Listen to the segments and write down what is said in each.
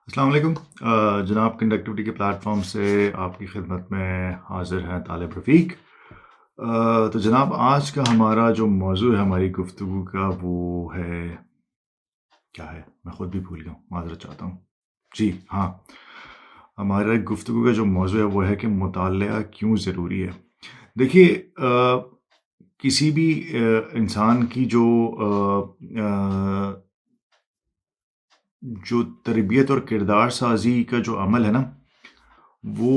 السلام علیکم جناب، کنڈکٹیوٹی کے پلیٹ فارم سے آپ کی خدمت میں حاضر ہیں طالب رفیق۔ تو جناب، آج کا ہمارا جو موضوع ہے ہماری گفتگو کا، وہ ہے کیا ہے؟ میں خود بھی بھول گیا ہوں، معذرت چاہتا ہوں۔ جی ہاں، ہمارا گفتگو کا جو موضوع ہے وہ ہے کہ مطالعہ کیوں ضروری ہے۔ دیکھیے، کسی بھی انسان کی جو تربیت اور کردار سازی کا جو عمل ہے نا، وہ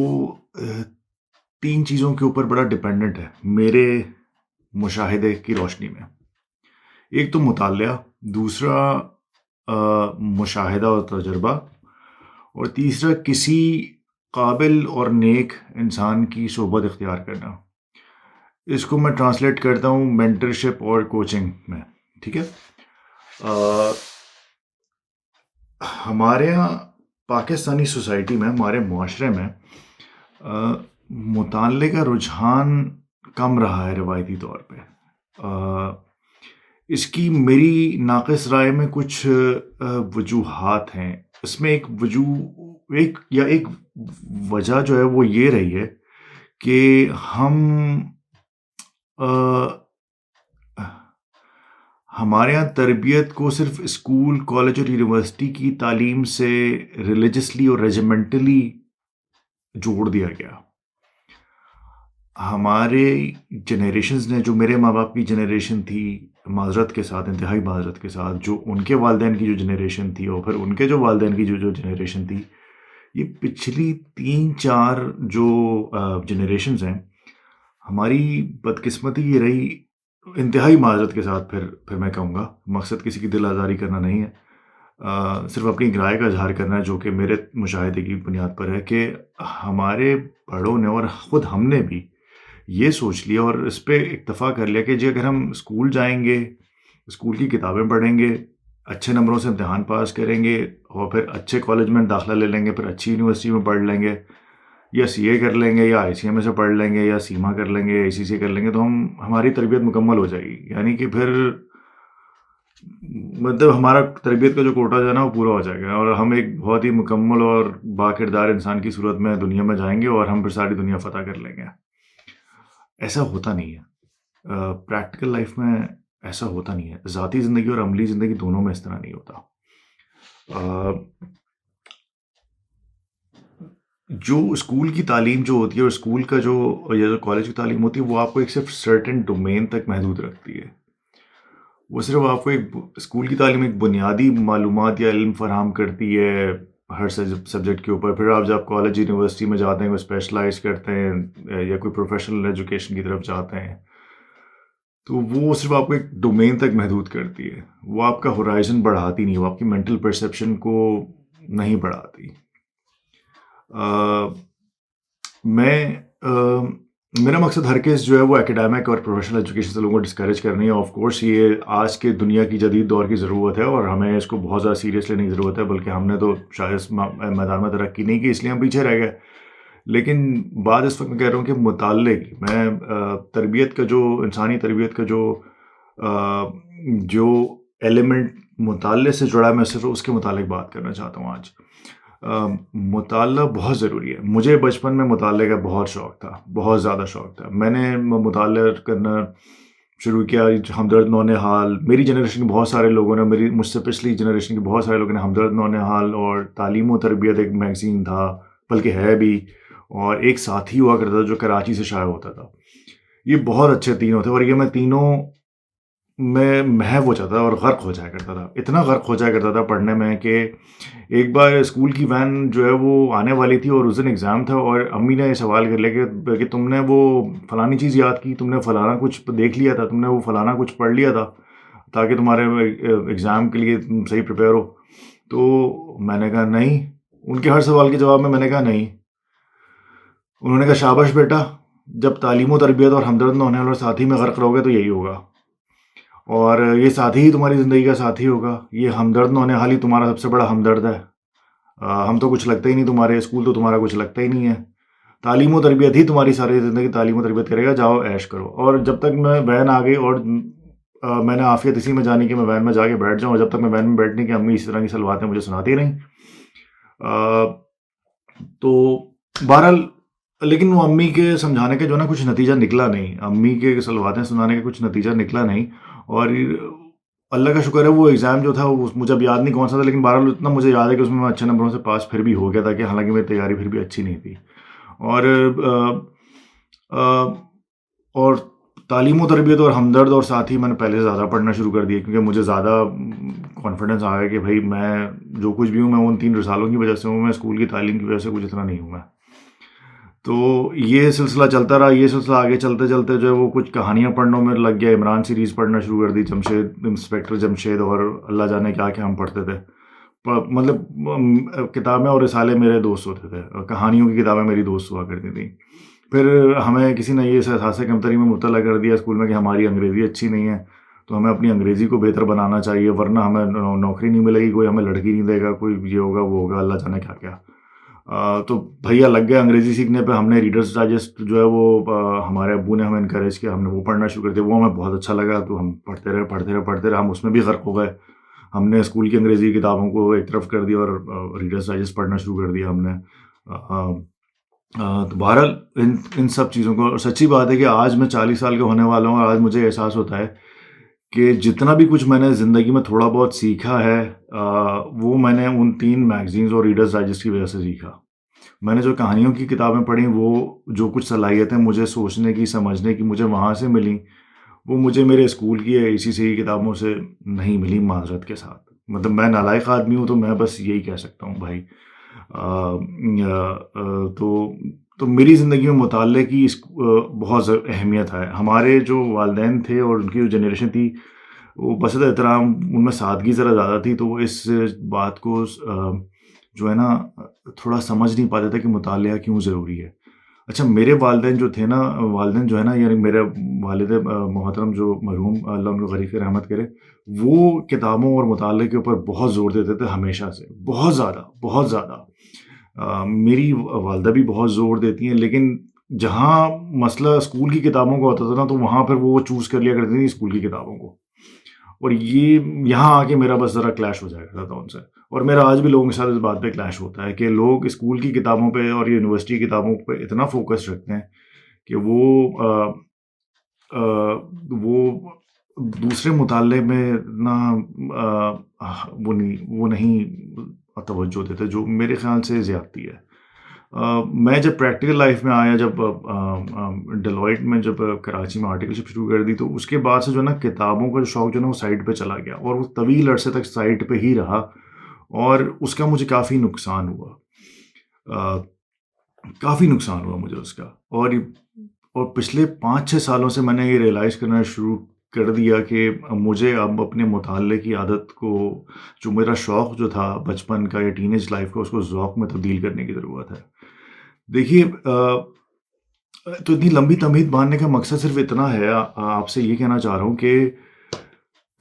تین چیزوں کے اوپر بڑا ڈپینڈنٹ ہے میرے مشاہدے کی روشنی میں۔ ایک تو مطالعہ، دوسرا مشاہدہ اور تجربہ، اور تیسرا کسی قابل اور نیک انسان کی صحبت اختیار کرنا۔ اس کو میں ٹرانسلیٹ کرتا ہوں مینٹرشپ اور کوچنگ میں، ٹھیک ہے؟ ہمارے یہاں پاکستانی سوسائٹی میں، ہمارے معاشرے میں مطالعے کا رجحان کم رہا ہے روایتی طور پہ۔ اس کی میری ناقص رائے میں کچھ وجوہات ہیں۔ اس میں ایک وجہ جو ہے وہ یہ رہی ہے کہ ہمارے یہاں تربیت کو صرف اسکول، کالج اور یونیورسٹی کی تعلیم سے ریلیجسلی اور ریجیمنٹلی جوڑ دیا گیا۔ ہمارے جنریشنز نے، جو میرے ماں باپ کی جنریشن تھی، معذرت کے ساتھ، انتہائی معذرت کے ساتھ، جو ان کے والدین کی جو جنریشن تھی، اور پھر ان کے جو والدین کی جو جنریشن تھی، یہ پچھلی 3-4 جو جنریشنز ہیں، ہماری بدقسمتی یہ رہی، انتہائی معذرت کے ساتھ پھر میں کہوں گا، مقصد کسی کی دل آزاری کرنا نہیں ہے، صرف اپنی رائے کا اظہار کرنا ہے جو کہ میرے مشاہدے کی بنیاد پر ہے، کہ ہمارے بڑوں نے اور خود ہم نے بھی یہ سوچ لیا اور اس پہ اکتفا کر لیا کہ جی اگر ہم اسکول جائیں گے، اسکول کی کتابیں پڑھیں گے، اچھے نمبروں سے امتحان پاس کریں گے، اور پھر اچھے کالج میں داخلہ لے لیں گے، پھر اچھی یونیورسٹی میں پڑھ لیں گے، یا سی اے کر لیں گے، یا آئی سی ایم اے سے پڑھ لیں گے، یا سیما کر لیں گے، یا اے سی سی کر لیں گے، تو ہماری تربیت مکمل ہو جائے گی۔ یعنی کہ پھر مطلب ہمارا تربیت کا جو کوٹا جو ہے نا وہ پورا ہو جائے گا، اور ہم ایک بہت ہی مکمل اور باکردار انسان کی صورت میں دنیا میں جائیں گے، اور ہم پھر ساری دنیا فتح کر لیں گے۔ ایسا ہوتا نہیں ہے، پریکٹیکل لائف میں ایسا ہوتا نہیں ہے، ذاتی زندگی اور عملی زندگی دونوں میں اس طرح نہیں ہوتا۔ جو اسکول کی تعلیم جو ہوتی ہے، اور اسکول کا یا جو کالج کی تعلیم ہوتی ہے، وہ آپ کو ایک صرف سرٹن ڈومین تک محدود رکھتی ہے۔ وہ صرف آپ کو اسکول کی تعلیم ایک بنیادی معلومات یا علم فراہم کرتی ہے ہر سبجیکٹ کے اوپر۔ پھر آپ جب کالج یونیورسٹی میں جاتے ہیں، کوئی اسپیشلائز کرتے ہیں یا کوئی پروفیشنل ایجوکیشن کی طرف جاتے ہیں، تو وہ صرف آپ کو ایک ڈومین تک محدود کرتی ہے، وہ آپ کا ہورائزن بڑھاتی نہیں، وہ آپ کی مینٹل پرسیپشن کو نہیں بڑھاتی۔ میرا مقصد ہر کیس جو ہے وہ اکیڈیمک اور پروفیشنل ایجوکیشن سے لوگوں کو ڈسکریج کرنی ہے۔ آف کورس یہ آج کے دنیا کی جدید دور کی ضرورت ہے، اور ہمیں اس کو بہت زیادہ سیریس لینے کی ضرورت ہے، بلکہ ہم نے تو شاید اس میدان میں ترقی نہیں کی، اس لیے ہم پیچھے رہ گئے۔ لیکن بات اس وقت میں کہہ رہا ہوں کہ مطالعے کی، میں تربیت کا انسانی تربیت کا جو ایلیمنٹ مطالعے سے جڑا ہے، میں صرف اس کے متعلق بات کرنا چاہتا ہوں آج۔ مطالعہ بہت ضروری ہے۔ مجھے بچپن میں مطالعے کا بہت شوق تھا، بہت زیادہ شوق تھا۔ میں نے مطالعہ کرنا شروع کیا ہمدرد نونہال، میری جنریشن کے بہت سارے لوگوں نے، مجھ سے پچھلی جنریشن کے بہت سارے لوگوں نے ہمدرد نونہال اور تعلیم و تربیت ایک میگزین تھا، بلکہ ہے بھی، اور ایک ساتھی ہوا کرتا تھا جو کراچی سے شائع ہوتا تھا۔ یہ بہت اچھے تینوں تھے، اور یہ میں تینوں میں محو ہو جاتا تھا اور غرق ہو جایا کرتا تھا، اتنا غرق ہو جایا کرتا تھا پڑھنے میں کہ ایک بار اسکول کی وین جو ہے وہ آنے والی تھی، اور اس دن ایگزام تھا، اور امی نے یہ سوال کر لیا کہ تم نے وہ فلانی چیز یاد کی، تم نے فلانا کچھ دیکھ لیا تھا، تم نے وہ فلانا کچھ پڑھ لیا تھا تاکہ تمہارے ایگزام کے لیے تم صحیح پریپیئر ہو۔ تو میں نے کہا نہیں، ان کے ہر سوال کے جواب میں نے کہا نہیں۔ انہوں نے کہا شاباش بیٹا، جب تعلیم و تربیت اور ہمدرد نونہال اور ساتھی میں غرق رہو گے تو یہی ہوگا، اور یہ ساتھی ہی تمہاری زندگی کا ساتھی ہوگا، یہ ہمدرد نونہال ہی تمہارا سب سے بڑا ہمدرد ہے، ہم تو کچھ لگتا ہی نہیں تمہارے، اسکول تو تمہارا کچھ لگتا ہی نہیں ہے، تعلیم و تربیت ہی تمہاری ساری زندگی تعلیم و تربیت کرے گا، جاؤ عیش کرو۔ اور جب تک میں وین آ گئی، اور میں نے عافیت اسی میں جانی کہ میں وین میں جا کے بیٹھ جاؤں، اور جب تک میں وین میں بیٹھنے کی امی اس طرح کی سلواتیں مجھے سناتی رہیں، تو بہرحال لیکن وہ امی کے سمجھانے کے جو ہے نا کچھ نتیجہ نکلا نہیں، امی کے سلواتیں سنانے کا کچھ نتیجہ نکلا نہیں، اور اللہ کا شکر ہے وہ ایگزام جو تھا وہ مجھے اب یاد نہیں کون سا تھا، لیکن بہرحال اتنا مجھے یاد ہے کہ اس میں اچھے نمبروں سے پاس پھر بھی ہو گیا تھا، کہ حالانکہ میری تیاری پھر بھی اچھی نہیں تھی. اور اور تعلیم و تربیت اور ہمدرد اور ساتھ ہی میں نے پہلے سے زیادہ پڑھنا شروع کر دیا، کیونکہ مجھے زیادہ کانفیڈنس آ گیا کہ بھائی میں جو کچھ بھی ہوں میں ان 3 رسالوں کی وجہ سے ہوں، میں اسکول کی تعلیم کی وجہ سے کچھ اتنا نہیں ہوں میں. تو یہ سلسلہ چلتا رہا، یہ سلسلہ آگے چلتے چلتے جو ہے وہ کچھ کہانیاں پڑھنے میں لگ گیا. عمران سیریز پڑھنا شروع کر دی، جمشید، انسپیکٹر جمشید، اور اللہ جانے کیا کہ ہم پڑھتے تھے. مطلب کتابیں اور رسالے میرے دوست ہوتے تھے، اور کہانیوں کی کتابیں میری دوست ہوا کرتی تھیں. پھر ہمیں کسی نے یہ احساس کمتری میں مبتلا کر دیا اسکول میں کہ ہماری انگریزی اچھی نہیں ہے، تو ہمیں اپنی انگریزی کو بہتر بنانا چاہیے، ورنہ ہمیں نوکری نہیں ملے گی، کوئی ہمیں لڑکی نہیں دے گا، کوئی یہ ہوگا وہ ہوگا، اللہ جانے کیا کیا. تو بھیا لگ گئے انگریزی سیکھنے پہ. ہم نے ریڈرز ڈائجسٹ جو ہے وہ ہمارے ابو نے ہمیں انکریج کیا، ہم نے وہ پڑھنا شروع کر دیا. وہ ہمیں بہت اچھا لگا، تو ہم پڑھتے رہے. ہم اس میں بھی غرق ہو گئے. ہم نے اسکول کی انگریزی کتابوں کو ایک طرف کر دیا اور ریڈرز ڈائجسٹ پڑھنا شروع کر دیا ہم نے. تو بہرحال ان سب چیزوں کو، اور سچی بات ہے کہ آج میں 40 سال کا ہونے والا ہوں، اور آج مجھے احساس ہوتا ہے کہ جتنا بھی کچھ میں نے زندگی میں تھوڑا بہت سیکھا ہے، وہ میں نے ان 3 میگزینز اور ریڈرز ڈائجسٹ کی وجہ سے سیکھا. میں نے جو کہانیوں کی کتابیں پڑھیں، وہ جو کچھ صلاحیتیں مجھے سوچنے کی، سمجھنے کی مجھے وہاں سے ملیں، وہ مجھے میرے اسکول کی یا اسی سے کتابوں سے نہیں ملی، معذرت کے ساتھ. مطلب میں نالائق آدمی ہوں، تو میں بس یہی کہہ سکتا ہوں بھائی. تو میری زندگی میں مطالعے کی بہت اہمیت ہے. ہمارے جو والدین تھے اور ان کی جو جنریشن تھی، وہ بصد احترام ان میں سادگی ذرا زیادہ تھی، تو وہ اس بات کو جو ہے نا تھوڑا سمجھ نہیں پاتے تھے کہ مطالعہ کیوں ضروری ہے. اچھا، میرے والدین جو ہے نا، یعنی میرے والد محترم جو مرحوم اللہ ان کو غریق رحمت کرے، وہ کتابوں اور مطالعے کے اوپر بہت زور دیتے تھے ہمیشہ سے، بہت زیادہ بہت زیادہ. میری والدہ بھی بہت زور دیتی ہیں، لیکن جہاں مسئلہ اسکول کی کتابوں کا ہوتا تھا نا، تو وہاں پھر وہ چوز کر لیا کرتی تھی اسکول کی کتابوں کو. اور یہ یہاں آ کے میرا بس ذرا کلیش ہو جایا کرتا تھا ان سے. اور میرا آج بھی لوگوں کے ساتھ اس بات پہ کلیش ہوتا ہے کہ لوگ اسکول کی کتابوں پہ اور یونیورسٹی کی کتابوں پہ اتنا فوکس رکھتے ہیں کہ وہ دوسرے مطالعے میں نا وہ نہیں توجہ دیتے، جو میرے خیال سے زیادتی ہے. میں جب پریکٹیکل لائف میں آیا، جب ڈیلوائٹ میں جب کراچی میں آرٹیکلشپ شروع کر دی، تو اس کے بعد سے جو ہے نا کتابوں کا جو شوق جو ہے نا وہ سائڈ پہ چلا گیا، اور وہ طویل عرصے تک سائڈ پہ ہی رہا، اور اس کا مجھے کافی نقصان ہوا. کافی نقصان ہوا مجھے اس کا. اور پچھلے 5-6 سالوں سے میں نے یہ ریئلائز کرنا شروع کر دیا کہ مجھے اب اپنے مطالعے کی عادت کو، جو میرا شوق جو تھا بچپن کا یا ٹین ایج لائف کا، اس کو ذوق میں تبدیل کرنے کی ضرورت ہے. دیکھیے، تو اتنی لمبی تمہید باندھنے کا مقصد صرف اتنا ہے، آپ سے یہ کہنا چاہ رہا ہوں کہ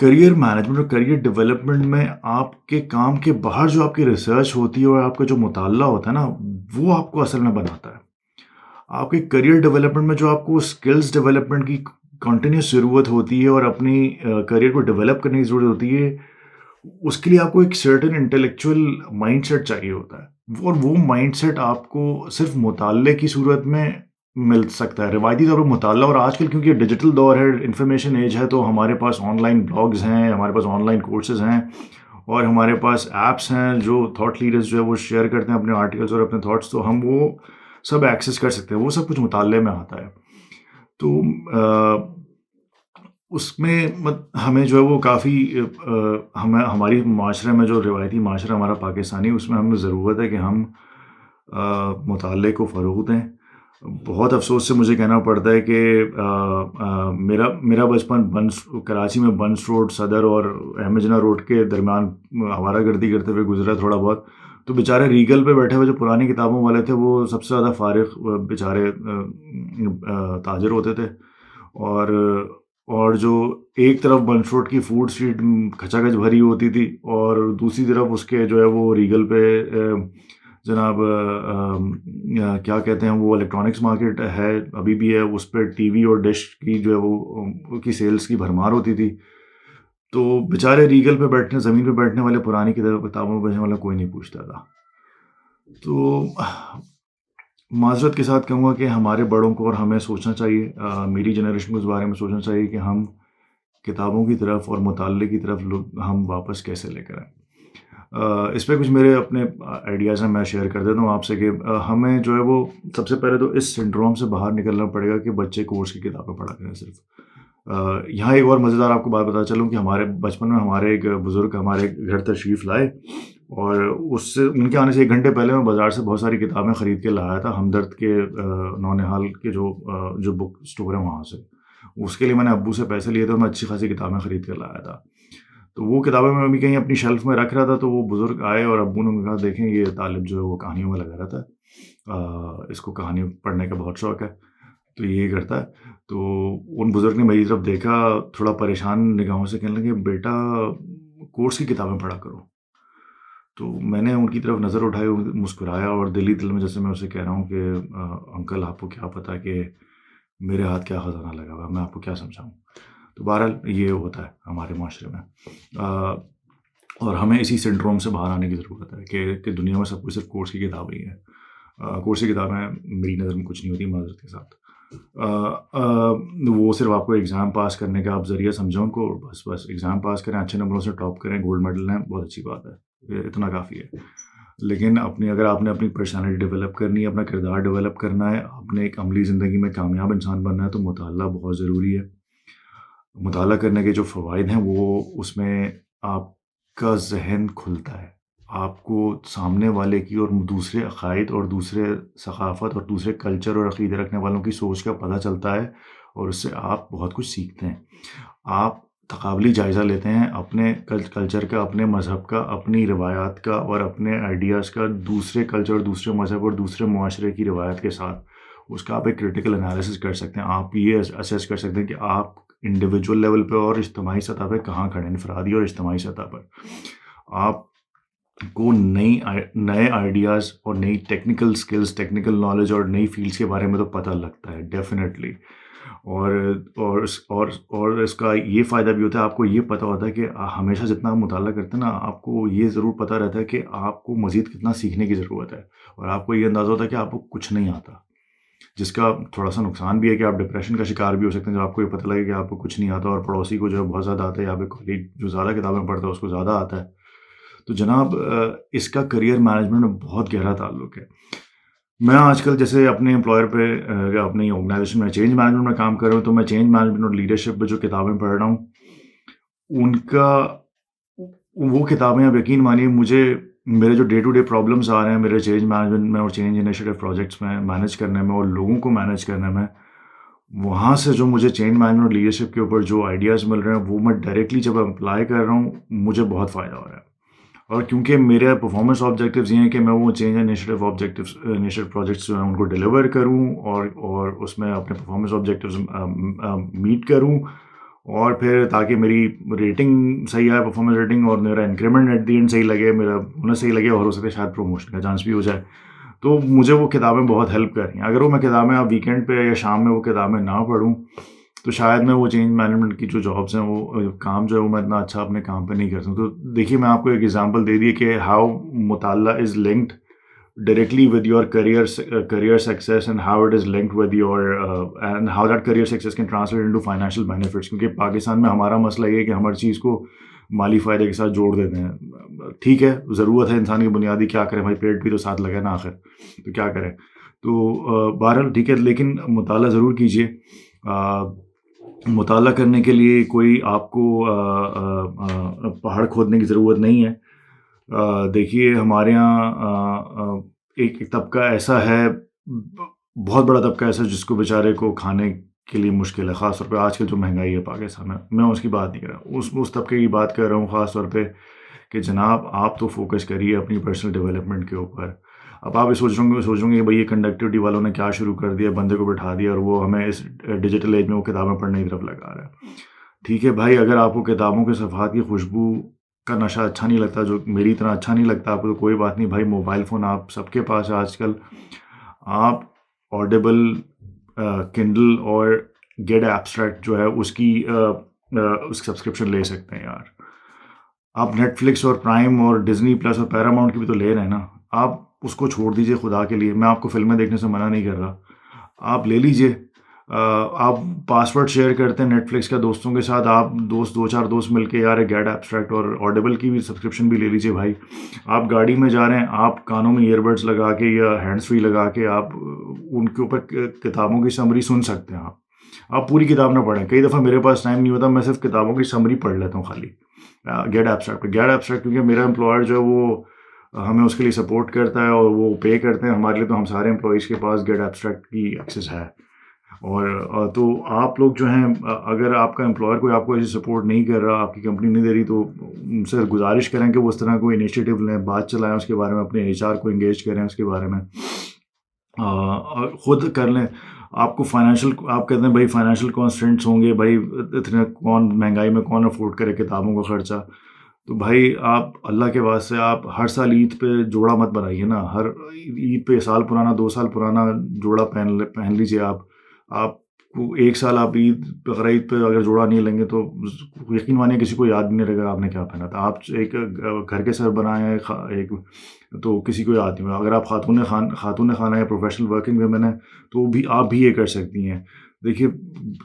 کریئر مینجمنٹ اور کریئر ڈیولپمنٹ میں آپ کے کام کے باہر جو آپ کی ریسرچ ہوتی ہے اور آپ کا جو مطالعہ ہوتا ہے نا، وہ آپ کو اصل میں بناتا ہے. آپ کے کریئر ڈیولپمنٹ میں جو آپ کو اسکلز ڈیولپمنٹ کی کنٹینیوس ضرورت ہوتی ہے اور اپنی کریئر کو ڈیولپ کرنے کی ضرورت ہوتی ہے، اس کے لیے آپ کو ایک سرٹن انٹلیکچوئل مائنڈ سیٹ چاہیے ہوتا ہے. اور وہ مائنڈ سیٹ آپ کو صرف مطالعے کی صورت میں مل سکتا ہے، روایتی طور پر مطالعہ. اور آج کل کیونکہ ڈیجیٹل دور ہے، انفارمیشن ایج ہے، تو ہمارے پاس آن لائن بلاگز ہیں، ہمارے پاس آن لائن کورسز ہیں، اور ہمارے پاس ایپس ہیں جو تھاٹ لیڈرز جو ہے وہ شیئر کرتے ہیں اپنے آرٹیکلز اور اپنے تھاٹس، تو ہم وہ سب ایکسیس کر سکتے ہیں. وہ سب کچھ مطالعے میں آتا ہے. تو اس میں ہمیں جو ہے وہ کافی ہماری معاشرے میں جو روایتی معاشرہ ہمارا پاکستانی، اس میں ہمیں ضرورت ہے کہ ہم مطالعے کو فروغ دیں. بہت افسوس سے مجھے کہنا پڑتا ہے کہ میرا بچپن کراچی میں بنس روڈ، صدر اور احمد جناح روڈ کے درمیان آوارہ گردی کرتے ہوئے گزرا تھوڑا بہت. تو بیچارے ریگل پہ بیٹھے ہوئے جو پرانی کتابوں والے تھے، وہ سب سے زیادہ فارغ بیچارے تاجر ہوتے تھے. اور جو ایک طرف بنس روڈ کی فوڈ اسٹریٹ کھچا کھچ بھری ہوتی تھی، اور دوسری طرف اس کے جو ہے وہ ریگل پہ جناب کیا کہتے ہیں وہ الیکٹرانکس مارکیٹ ہے، ابھی بھی ہے، اس پہ ٹی وی اور ڈش کی جو ہے وہ کی سیلز کی بھرمار ہوتی تھی. تو بیچارے ریگل پہ بیٹھنے، زمین پہ بیٹھنے والے، پرانی کتابوں پہ بیٹھنے والا کوئی نہیں پوچھتا تھا. تو معذرت کے ساتھ کہوں گا کہ ہمارے بڑوں کو اور ہمیں سوچنا چاہیے، میری جنریشن کو اس بارے میں سوچنا چاہیے کہ ہم کتابوں کی طرف اور مطالعے کی طرف ہم واپس کیسے لے کر آئیں۔ اس پہ کچھ میرے اپنے آئیڈیاز ہیں، میں شیئر کر دیتا ہوں آپ سے کہ ہمیں جو ہے وہ سب سے پہلے تو اس سنڈروم سے باہر نکلنا پڑے گا کہ بچے کورس کی کتابیں پڑھا کریں صرف۔ یہاں ایک اور مزیدار آپ کو بات بتا چلوں کہ ہمارے بچپن میں ہمارے ایک بزرگ ہمارے گھر تشریف لائے، اور اس سے ان کے آنے سے 1 گھنٹے پہلے میں بازار سے بہت ساری کتابیں خرید کے لایا تھا، ہمدرد کے نونہال کے جو بک اسٹور ہے وہاں سے۔ اس کے لیے میں نے ابو سے پیسے لیے تھے، اور میں اچھی خاصی کتابیں خرید کر لایا تھا۔ تو وہ کتابیں میں ابھی کہیں اپنی شیلف میں رکھ رہا تھا، تو وہ بزرگ آئے اور ابو نے کہا دیکھیں یہ طالب جو ہے وہ کہانیوں میں لگا رہتا ہے، اس کو کہانی پڑھنے کا بہت شوق ہے، تو یہ کرتا ہے۔ تو ان بزرگ نے میری طرف دیکھا تھوڑا پریشان نگاہوں سے، کہنے لگے بیٹا کورس کی کتابیں پڑھا کرو۔ تو میں نے ان کی طرف نظر اٹھائی، مسکرایا، اور دل ہی دل میں جیسے میں اسے کہہ رہا ہوں کہ انکل آپ کو کیا پتہ کہ میرے ہاتھ کیا خزانہ لگا ہوا ہے، میں آپ کو کیا سمجھاؤں۔ تو بہرحال یہ ہوتا ہے ہمارے معاشرے میں، اور ہمیں اسی سنڈروم سے باہر آنے کی ضرورت ہے کہ دنیا میں سب کچھ صرف کورس کی کتابیں ہی ہیں۔ کورس کی کتابیں میری نظر میں کچھ نہیں ہوتی، معذرت کے ساتھ۔ وہ صرف آپ کو ایگزام پاس کرنے کا آپ ذریعہ سمجھو ان کو، بس ایگزام پاس کریں، اچھے نمبروں سے ٹاپ کریں، گولڈ میڈل لیں، بہت اچھی بات ہے، اتنا کافی ہے۔ لیکن اگر آپ نے اپنی پرسنالٹی ڈیولپ کرنی ہے، اپنا کردار ڈیولپ کرنا ہے، آپ نے ایک عملی زندگی میں کامیاب انسان بننا ہے، تو مطالعہ بہت ضروری ہے۔ مطالعہ کرنے کے جو فوائد ہیں وہ اس میں آپ کا ذہن کھلتا ہے، آپ کو سامنے والے کی اور دوسرے عقائد اور دوسرے ثقافت اور دوسرے کلچر اور عقیدے رکھنے والوں کی سوچ کا پتہ چلتا ہے، اور اس سے آپ بہت کچھ سیکھتے ہیں۔ آپ تقابلی جائزہ لیتے ہیں اپنے کلچر کا، اپنے مذہب کا، اپنی روایات کا اور اپنے آئیڈیاز کا دوسرے کلچر اور دوسرے مذہب اور دوسرے معاشرے کی روایت کے ساتھ۔ اس کا آپ ایک کریٹیکل انالیسس کر سکتے ہیں، آپ یہ اسیس کر سکتے ہیں کہ آپ انڈیویجول لیول پہ اور اجتماعی سطح پہ کہاں کھڑے ہیں، انفرادی اور اجتماعی سطح پر۔ آپ کو نئے آئیڈیاز اور نئی ٹیکنیکل سکلز، ٹیکنیکل نالج اور نئی فیلڈس کے بارے میں تو پتہ لگتا ہے ڈیفینیٹلی، اور اس کا یہ فائدہ بھی ہوتا ہے، آپ کو یہ پتہ ہوتا ہے کہ ہمیشہ جتنا آپ مطالعہ کرتے ہیں نا، آپ کو یہ ضرور پتہ رہتا ہے کہ آپ کو مزید کتنا سیکھنے کی ضرورت ہے، اور آپ کو یہ اندازہ ہوتا ہے کہ آپ کو کچھ نہیں آتا، جس کا تھوڑا سا نقصان بھی ہے کہ آپ ڈپریشن کا شکار بھی ہو سکتے ہیں جب آپ کو یہ پتہ لگے کہ آپ کو کچھ نہیں آتا، اور پڑوسی کو جو ہے بہت زیادہ آتا ہے، یا پھر کولیگ جو زیادہ کتابیں پڑھتا ہے اس کو زیادہ آتا ہے۔ تو جناب اس کا کریئر مینجمنٹ میں بہت گہرا تعلق ہے۔ میں آج کل جیسے اپنے امپلائر پہ، اپنی آرگنائزیشن میں چینج مینجمنٹ میں کام کر رہا ہوں، تو میں چینج مینجمنٹ اور لیڈرشپ پہ جو کتابیں پڑھ رہا ہوں، ان کا وہ کتابیں آپ یقین مانیے مجھے میرے جو ڈے ٹو ڈے پرابلمس آ رہے ہیں میرے چینج مینجمنٹ میں اور چینج انیشیٹو پروجیکٹس میں مینیج کرنے میں اور لوگوں کو مینیج کرنے میں، وہاں سے جو مجھے چینج مینجمنٹ اور لیڈرشپ کے اوپر جو آئیڈیاز مل رہے ہیں، وہ میں ڈائریکٹلی جب اپلائی کر رہا ہوں مجھے بہت فائدہ ہو رہا ہے۔ اور کیونکہ میرے پرفارمنس آبجیکٹیوز یہ ہیں کہ میں وہ چینج انیشیٹو پروجیکٹس جو ہیں ان کو ڈیلیور کروں، اور اس میں اپنے پرفارمنس آبجیکٹیوز میٹ کروں، اور پھر تاکہ میری ریٹنگ صحیح آئے، پرفارمنس ریٹنگ، اور میرا انکریمنٹ ایٹ دی اینڈ صحیح لگے، میرا بونس صحیح لگے، اور ہو سکے شاید پروموشن کا چانس بھی ہو جائے۔ تو مجھے وہ کتابیں بہت ہیلپ کر رہی ہیں۔ اگر وہ میں کتابیں اب ویکینڈ پہ یا شام میں وہ کتابیں نہ پڑھوں تو شاید میں وہ چینج مینجمنٹ کی جو جابس ہیں، وہ کام جو ہے وہ میں اتنا اچھا اپنے کام پہ نہیں کر سکتا۔ تو دیکھیے میں آپ کو ایک ایگزامپل دے دی کہ ہاؤ مطالعہ is linked directly with your career success, and how it is linked with your and how that career success can translate into financial benefits. کیونکہ پاکستان میں ہمارا مسئلہ یہ ہے کہ ہم ہر چیز کو مالی فائدے کے ساتھ جوڑ دیتے ہیں۔ ٹھیک ہے، ضرورت ہے انسان کی بنیادی، کیا کریں بھائی، پیٹ بھی تو ساتھ لگے نا آخر، تو کیا کریں۔ تو بہرحال ٹھیک ہے، لیکن مطالعہ ضرور کیجیے۔ مطالعہ کرنے کے لیے کوئی آپ کو پہاڑ کھودنے کی ضرورت نہیں ہے۔ دیکھیے ہمارے یہاں ایک طبقہ ایسا ہے، بہت بڑا طبقہ ایسا جس کو بیچارے کو کھانے کے لیے مشکل ہے، خاص طور پہ آج کل جو مہنگائی ہے پاکستان میں اس کی بات نہیں کر رہا، اس طبقے کی بات کر رہا ہوں خاص طور پہ، کہ جناب آپ تو فوکس کریے اپنی پرسنل ڈیولپمنٹ کے اوپر۔ اب آپ یہ سوچ رہے ہوں گے کہ بھائی یہ کنڈکٹیوٹی والوں نے کیا شروع کر دیا، بندے کو بٹھا دیا اور وہ ہمیں اس ڈیجیٹل ایج میں وہ کتابیں پڑھنے کی طرف لگا رہا ہے۔ ٹھیک ہے بھائی، اگر آپ کو کتابوں کے صفحات کی خوشبو کا نشہ اچھا نہیں لگتا، جو میری طرح اچھا نہیں لگتا آپ کو، تو کوئی بات نہیں بھائی، موبائل فون آپ سب کے پاس ہے آج کل، آپ آڈیبل، کنڈل اور گیٹ ایبسٹریکٹ جو ہے اس کی سبسکرپشن لے سکتے ہیں یار۔ آپ نیٹ فلکس اور پرائم اور ڈزنی پلس اور پیراماؤنٹ کی بھی تو لے رہے ہیں نا، آپ اس کو چھوڑ دیجیے خدا کے لیے. میں آپ کو فلمیں دیکھنے سے منع نہیں کر رہا, آپ لے لیجیے. آپ پاسورڈ شیئر کرتے ہیں نیٹ فلکس کا دوستوں کے ساتھ, آپ دو چار دوست مل کے یار گیٹ ایبسٹریکٹ اور آڈیبل کی بھی سبسکرپشن بھی لے لیجیے بھائی. آپ گاڑی میں جا رہے ہیں, آپ کانوں میں ایئر بڈس لگا کے یا ہینڈس فری لگا کے آپ ان کے اوپر کتابوں کی سمری سن سکتے ہیں. آپ پوری کتاب نہ پڑھیں. کئی دفعہ میرے پاس ٹائم نہیں ہوتا, میں صرف کتابوں کی سمری پڑھ لیتا ہوں خالی. گیٹ ایبسٹریکٹ کیونکہ میرا امپلائر جو ہے وہ ہمیں اس کے لیے سپورٹ کرتا ہے اور وہ پے کرتے ہیں ہمارے لیے, تو ہم سارے امپلائیز کے پاس گیٹ ایبسٹریکٹ کی ایکسیس ہے. اور تو آپ لوگ جو ہیں, اگر آپ کا امپلائر کوئی آپ کو ایسی سپورٹ نہیں کر رہا, آپ کی کمپنی نہیں دے رہی, تو ان سے گزارش کریں کہ وہ اس طرح کوئی انیشیٹو لیں, بات چلائیں اس کے بارے میں, اپنے ایچ آر کو انگیج کریں اس کے بارے میں, اور خود کر لیں. آپ کو آپ کہتے ہیں بھائی فائنینشیل کانسٹرینٹس ہوں گے بھائی, اتنے مہنگائی میں کون افورڈ کرے کتابوں کا خرچہ. تو بھائی آپ اللہ کے واسطے آپ ہر سال عید پہ جوڑا مت بنائیے نا. ہر عید پہ سال پرانا 2 سال پرانا جوڑا پہن لیجیے. آپ کو ایک سال آپ بقر عید پہ اگر جوڑا نہیں لیں گے تو یقین مانیے کسی کو یاد بھی نہیں رہے گا آپ نے کیا پہنا تھا. آپ ایک گھر کے سر بنائے ہیں ایک, تو کسی کو یاد نہیں. اگر آپ خاتون خانہ یا پروفیشنل ورکنگ ویمن ہیں تو بھی آپ بھی یہ کر سکتی ہیں. دیکھیے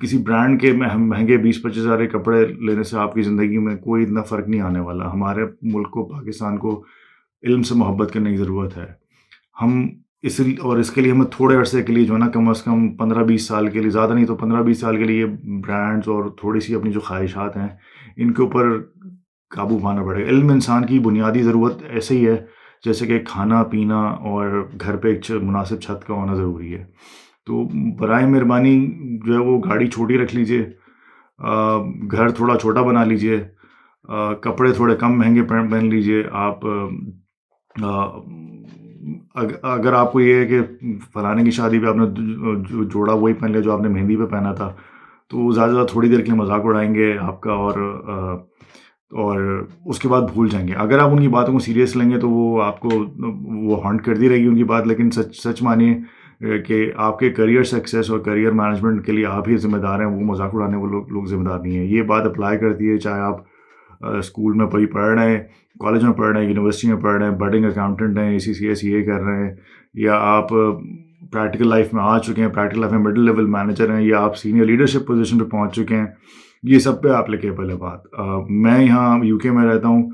کسی برانڈ کے مہنگے 20-25 ہزار کے کپڑے لینے سے آپ کی زندگی میں کوئی اتنا فرق نہیں آنے والا. ہمارے ملک کو, پاکستان کو علم سے محبت کرنے کی ضرورت ہے. ہم اس کے لیے ہمیں تھوڑے عرصے کے لیے جو ہے نا, کم از کم 15-20 سال کے لیے, زیادہ نہیں تو 15-20 سال کے لیے یہ برانڈز اور تھوڑی سی اپنی جو خواہشات ہیں ان کے اوپر قابو پانا پڑے گا. علم انسان کی بنیادی ضرورت ایسے ہی ہے جیسے کہ کھانا پینا اور گھر پہ ایک مناسب چھت کا ہونا ضروری ہے. تو برائے مہربانی جو ہے وہ گاڑی چھوٹی رکھ لیجیے, گھر تھوڑا چھوٹا بنا لیجیے, کپڑے تھوڑے کم مہنگے پہن لیجیے. آپ اگر آپ کو یہ ہے کہ فلانے کی شادی پہ آپ نے جو جوڑا وہی پہن لیا جو آپ نے مہندی پہ پہنا تھا, تو زیادہ زیادہ تھوڑی دیر کے لیے مذاق اڑائیں گے آپ کا, اور اس کے بعد بھول جائیں گے. اگر آپ ان کی باتوں کو سیریس لیں گے تو وہ آپ کو وہ ہانٹ کرتی رہے گی ان کی بات. لیکن سچ مانیے کہ آپ کے کریئر سکسیس اور کریئر مینجمنٹ کے لیے آپ ہی ذمہ دار ہیں, وہ مذاق اڑانے وہ لوگ ذمہ دار نہیں ہیں. یہ بات اپلائی کرتی ہے چاہے آپ اسکول میں پڑھ رہے ہیں, کالج میں پڑھ رہے ہیں, یونیورسٹی میں پڑھ رہے ہیں, بڈنگ اکاؤنٹنٹ ہیں, ACCA کر رہے ہیں, یا آپ پریکٹیکل لائف میں آ چکے ہیں, پریکٹیکل لائف میں مڈل لیول مینیجر ہیں, یا آپ سینئر لیڈرشپ پوزیشن پہ پہنچ چکے ہیں. یہ سب پہ اپلیکیبل ہے بات. میں یہاں UK میں رہتا ہوں.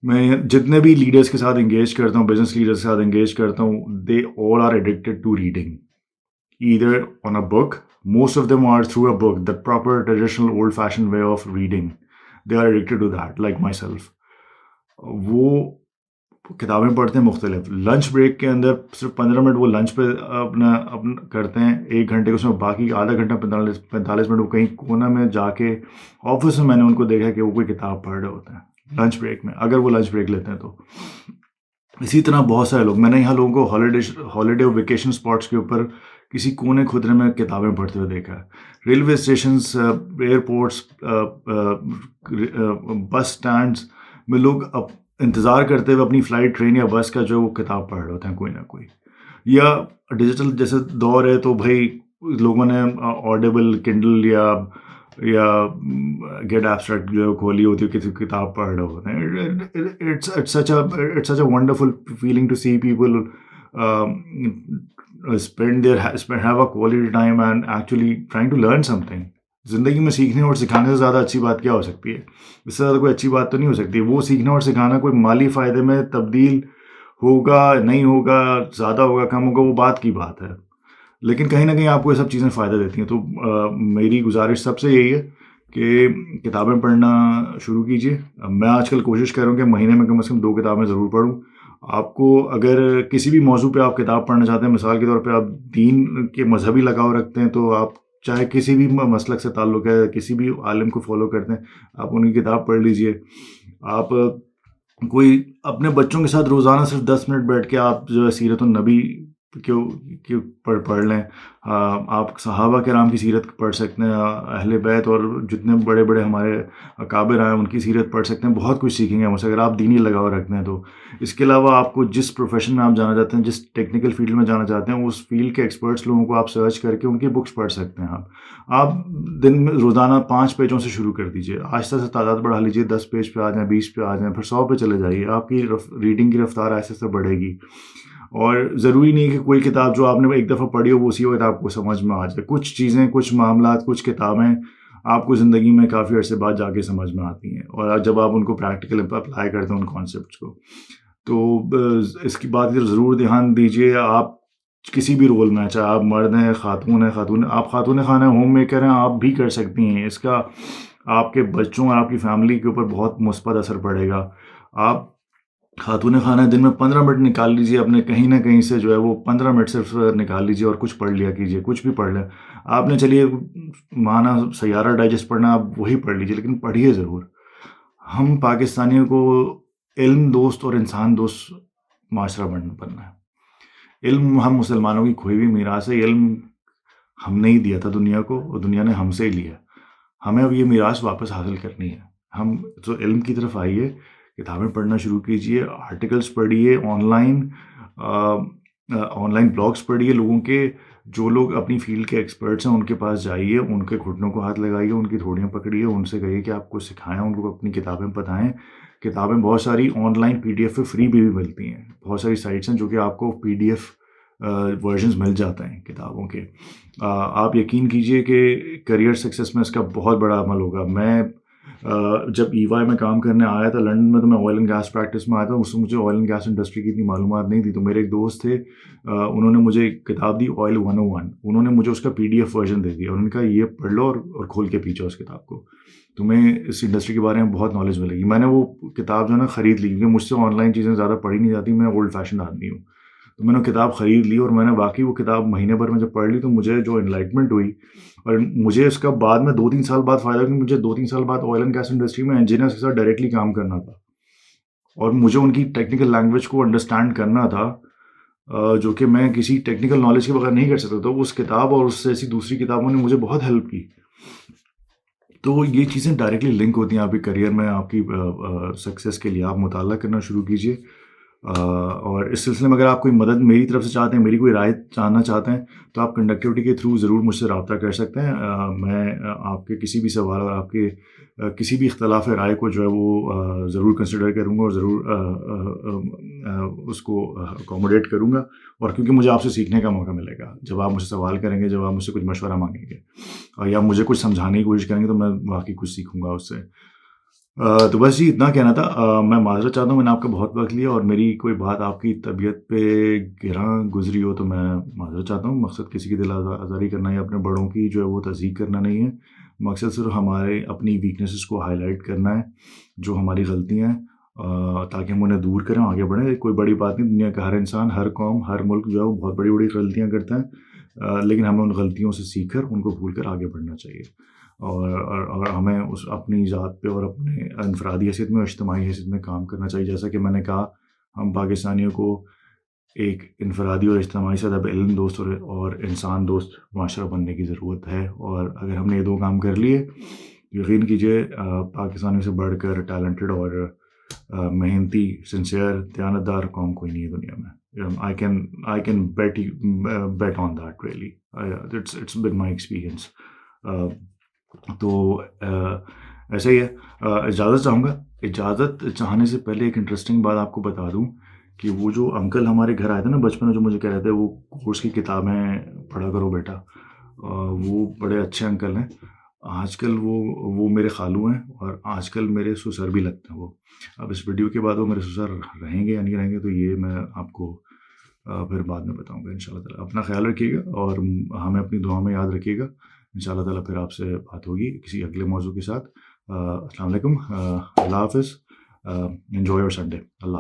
میں جتنے بھی لیڈرس کے ساتھ انگیج کرتا ہوں, بزنس لیڈرس کے ساتھ انگیج کرتا ہوں, they all are addicted to reading, either on a book, most of them are through a book, the proper traditional old fashion way of reading. They are addicted to that like myself. وہ کتابیں پڑھتے ہیں مختلف. Lunch break کے اندر صرف 15 minute وہ lunch پہ اپنا کرتے ہیں, 1 گھنٹے کے اس میں باقی آدھا گھنٹہ 45 منٹ وہ کہیں کونا میں جا کے, آفس میں نے ان کو دیکھا کہ وہ کوئی کتاب پڑھ رہے ہوتے ہیں لنچ بریک میں, اگر وہ لنچ بریک لیتے ہیں تو. اسی طرح بہت سارے لوگ, میں نے یہاں لوگوں کو ہالیڈے اور ویکیشن اسپاٹس کے اوپر کسی کونے خدرے میں کتابیں پڑھتے ہوئے دیکھا ہے. ریلوے اسٹیشنس, ایئرپورٹس, بس اسٹینڈس میں لوگ انتظار کرتے ہوئے اپنی فلائٹ, ٹرین یا بس کا جو وہ کتاب پڑھ رہے ہوتے ہیں کوئی نہ کوئی. یا ڈیجیٹل جیسے دور ہے تو بھائی لوگوں نے آڈیبل, کنڈل یا گیٹ ایبسٹریکٹ جو کھولی ہوتی ہے, کسی کتاب پڑھ رہے ہوتے ہیں. It's such a wonderful feeling to see people have a quality time and actually trying to learn something. زندگی میں سیکھنے اور سکھانے سے زیادہ اچھی بات کیا ہو سکتی ہے؟ اس سے زیادہ کوئی اچھی بات تو نہیں ہو سکتی. وہ سیکھنا اور سکھانا کوئی مالی فائدے میں تبدیل ہوگا نہیں ہوگا, زیادہ ہوگا کم ہوگا, وہ بات کی بات ہے, لیکن کہیں نہ کہیں آپ کو یہ سب چیزیں فائدہ دیتی ہیں. تو میری گزارش سب سے یہی ہے کہ کتابیں پڑھنا شروع کیجیے. میں آج کل کوشش کر رہا ہوں کہ مہینے میں کم از کم 2 کتابیں ضرور پڑھوں. آپ کو اگر کسی بھی موضوع پہ آپ کتاب پڑھنا چاہتے ہیں, مثال کے طور پہ آپ دین کے مذہبی لگاؤ رکھتے ہیں, تو آپ چاہے کسی بھی مسلک سے تعلق ہے, کسی بھی عالم کو فالو کرتے ہیں, آپ ان کی کتاب پڑھ لیجئے. آپ کوئی اپنے بچوں کے ساتھ روزانہ صرف 10 منٹ بیٹھ کے آپ جو ہے سیرت النبی کے پڑھ لیں. آپ صحابہ کرام کی سیرت پڑھ سکتے ہیں, اہل بیت اور جتنے بڑے بڑے ہمارے اکابر آئے ان کی سیرت پڑھ سکتے ہیں. بہت کچھ سیکھیں گے ہم سے اگر آپ دینی لگاؤ رکھتے ہیں تو. اس کے علاوہ آپ کو جس پروفیشن میں آپ جانا چاہتے ہیں, جس ٹیکنیکل فیلڈ میں جانا چاہتے ہیں, اس فیلڈ کے ایکسپرٹس لوگوں کو آپ سرچ کر کے ان کی بکس پڑھ سکتے ہیں. آپ دن میں روزانہ 5 پیجوں سے شروع کر دیجیے, آہستہ سے تعداد بڑھا لیجیے, 10 پیج پہ آ جائیں, 20 پہ آ جائیں, پھر 100 پہ چلے جائیے. آپ کی ریڈنگ کی رفتار آہستہ سے بڑھے گی. اور ضروری نہیں کہ کوئی کتاب جو آپ نے ایک دفعہ پڑھی ہو وہ اسی وقت آپ کو سمجھ میں آ جائے. کچھ چیزیں، کچھ معاملات، کچھ کتابیں آپ کو زندگی میں کافی عرصے بعد جا کے سمجھ میں آتی ہیں، اور جب آپ ان کو پریکٹیکل اپلائی کرتے ہیں ان کانسیپٹس کو، تو اس کی بات کی ضرور دھیان دیجیے. آپ کسی بھی رول میں، چاہے آپ مرد ہیں، خاتون، آپ خاتون خانہ ہوم میکر ہیں، آپ بھی کر سکتی ہیں. اس کا آپ کے بچوں اور آپ کی فیملی کے اوپر بہت مثبت اثر پڑے گا. آپ خاتون خانہ دن میں 15 منٹ نکال لیجیے اپنے، کہیں نہ کہیں سے جو ہے وہ 15 منٹ صرف نکال لیجیے اور کچھ پڑھ لیا کیجیے، کچھ بھی پڑھ لیں. آپ نے چلیے مانا سیارہ ڈائجسٹ پڑھنا، آپ وہی پڑھ لیجیے، لیکن پڑھیے ضرور. ہم پاکستانیوں کو علم دوست اور انسان دوست معاشرہ بننا ہے. علم ہم مسلمانوں کی کھوئی ہوئی میراث ہے. علم ہم نے ہی دیا تھا دنیا کو، اور دنیا نے ہم سے ہی لیا. ہمیں اب یہ میراث واپس حاصل کرنی ہے. ہم تو علم کی طرف آئیے، کتابیں پڑھنا شروع کیجیے، آرٹیکلس پڑھیے، آن لائن بلاگس پڑھیے لوگوں کے. جو لوگ اپنی فیلڈ کے ایکسپرٹس ہیں ان کے پاس جائیے، ان کے گھٹنوں کو ہاتھ لگائیے، ان کی تھوڑیاں پکڑیے، ان سے کہیے کہ آپ کو سکھائیں، ان کو اپنی کتابیں بتائیں. کتابیں بہت ساری آن لائن PDF پہ فری بھی ملتی ہیں. بہت ساری سائٹس ہیں جو کہ آپ کو PDF ورژنز مل جاتے ہیں کتابوں کے. آپ یقین کیجئے کہ کریئر سکسیس میں اس کا بہت بڑا عمل ہوگا. میں جب EY میں کام کرنے آیا تھا لنڈن میں، تو میں آئل اینڈ گیس پریکٹس میں آیا تھا. اس میں مجھے آئل اینڈ گیس انڈسٹری کی اتنی معلومات نہیں تھی. تو میرے ایک دوست تھے، انہوں نے مجھے ایک کتاب دی، آئل 101. انہوں نے مجھے اس کا PDF ورژن دے دیا، انہوں نے کہا یہ پڑھ لو اور کھول کے پیچھے اس کتاب کو، تمہیں اس انڈسٹری کے بارے میں بہت نالج ملے گی. میں نے وہ کتاب جو ہے نا خرید لی، کیونکہ مجھ سے آن لائن چیزیں زیادہ پڑھی نہیں جاتی، میں اولڈ فیشن آدمی ہوں. تو میں نے کتاب خرید لی، اور میں نے واقعی وہ کتاب مہینے بھر میں جب پڑھ لی تو مجھے جو انلائٹمنٹ ہوئی، اور مجھے اس کا بعد میں 2-3 سال بعد فائدہ، کیونکہ مجھے 2-3 سال بعد آئل اینڈ گیس انڈسٹری میں انجینئرس کے ساتھ ڈائریکٹلی کام کرنا تھا، اور مجھے ان کی ٹیکنیکل لینگویج کو انڈرسٹینڈ کرنا تھا، جو کہ میں کسی ٹیکنیکل نالج کے بغیر نہیں کر سکتا. تو اس کتاب اور اس سے ایسی دوسری کتابوں نے مجھے بہت ہیلپ کی. تو یہ چیزیں ڈائریکٹلی لنک ہوتی ہیں آپ کے کریئر میں. آپ کی سکسیس کے لیے آپ مطالعہ کرنا شروع کیجیے. اور اس سلسلے میں اگر آپ کوئی مدد میری طرف سے چاہتے ہیں، میری کوئی رائے جاننا چاہتے ہیں، تو آپ کنڈکٹیوٹی کے تھرو ضرور مجھ سے رابطہ کر سکتے ہیں. میں آپ کے کسی بھی سوال اور آپ کے کسی بھی اختلاف رائے کو جو ہے وہ ضرور کنسیڈر کروں گا، اور ضرور اس کو اکوموڈیٹ کروں گا. اور کیونکہ مجھے آپ سے سیکھنے کا موقع ملے گا، جب آپ مجھ سے سوال کریں گے، جب آپ مجھ سے کچھ مشورہ مانگیں گے، یا مجھے کچھ سمجھانے کی کوشش کریں گے، تو میں واقعی کچھ سیکھوں گا اس سے. تو بس جی اتنا کہنا تھا. میں معذرت چاہتا ہوں، میں نے آپ کا بہت وقت لیا، اور میری کوئی بات آپ کی طبیعت پہ گراں گزری ہو تو میں معذرت چاہتا ہوں. مقصد کسی کی دل آزاری کرنا یا اپنے بڑوں کی جو ہے وہ تصدیق کرنا نہیں ہے. مقصد صرف ہمارے اپنی ویکنیسز کو ہائی لائٹ کرنا ہے، جو ہماری غلطیاں ہیں، تاکہ ہم انہیں دور کریں، آگے بڑھیں. کوئی بڑی بات نہیں، دنیا کا ہر انسان، ہر قوم، ہر ملک جو ہے وہ بہت بڑی بڑی غلطیاں کرتا ہے، لیکن ہمیں ان غلطیوں سے سیکھ کر ان کو بھول کر آگے بڑھنا چاہیے. اور ہمیں اس اپنی ذات پہ اور اپنے انفرادی حیثیت میں اور اجتماعی حیثیت میں کام کرنا چاہیے. جیسا کہ میں نے کہا، ہم پاکستانیوں کو ایک انفرادی اور اجتماعی سطح پہ علم دوست اور انسان دوست معاشرہ بننے کی ضرورت ہے. اور اگر ہم نے یہ 2 کام کر لیے، یقین کیجیے پاکستانیوں سے بڑھ کر ٹیلنٹڈ اور محنتی، سنسیئر، دیانتدار قوم کوئی نہیں ہے دنیا میں. I can bet on that really. It's been my experience. تو ایسا ہی ہے. اجازت چاہوں گا. اجازت چاہنے سے پہلے ایک انٹرسٹنگ بات آپ کو بتا دوں کہ وہ جو انکل ہمارے گھر آئے تھے نا بچپن میں، جو مجھے کہہ رہے تھے وہ کورس کی کتابیں پڑھا کرو بیٹا، وہ بڑے اچھے انکل ہیں. آج کل وہ میرے خالو ہیں، اور آج کل میرے سسر بھی لگتے ہیں وہ. اب اس ویڈیو کے بعد وہ میرے سسر رہیں گے یا نہیں رہیں گے، تو یہ میں آپ کو پھر بعد میں بتاؤں گا انشاءاللہ تعالیٰ. اپنا خیال رکھیے گا، اور ہمیں اپنی دعا میں یاد رکھیے گا. انشاءاللہ تعالیٰ پھر آپ سے بات ہوگی کسی اگلے موضوع کے ساتھ. السلام علیکم. اللہ حافظ. Enjoy your Sunday. اللہ